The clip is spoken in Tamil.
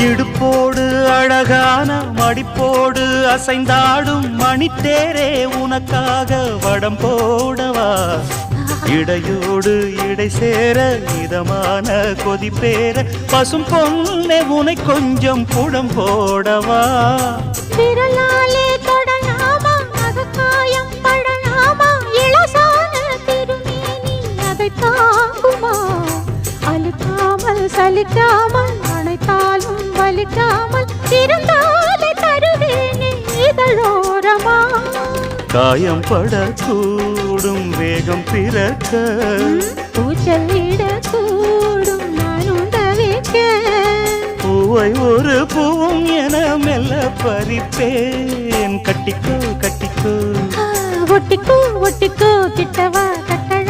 இடுப்போடு அழகான மடிப்போடு அசைந்தாடும் மணித்தேரே உனக்காக வடம் போடவா இடையோடு இடை சேர இதமான கொதிப்பேர பசும் பொன்னே உனை கொஞ்சம் புடம் போடவா விரலாலே தொடலாமா அகக்காயம் படலாமா இளசான திருமேனி அதை தாங்குமா அழுக்காமல் சலிக்காமல் அணைத்தாலும் வலிக்காமல் இருந்தாலே தருவேனே இதழோரமா காயம் படக்கூடும் வேகம் பிறக்க பூச்சலிடக்கூடும் நானும் தவிக்க பூவை ஒரு பூவும் என மெல்ல பறிப்பேன் கட்டிக்கோ கட்டிக்கோ ஒட்டிக்கோ ஒட்டிக்கோ கிட்டவா கட்டழ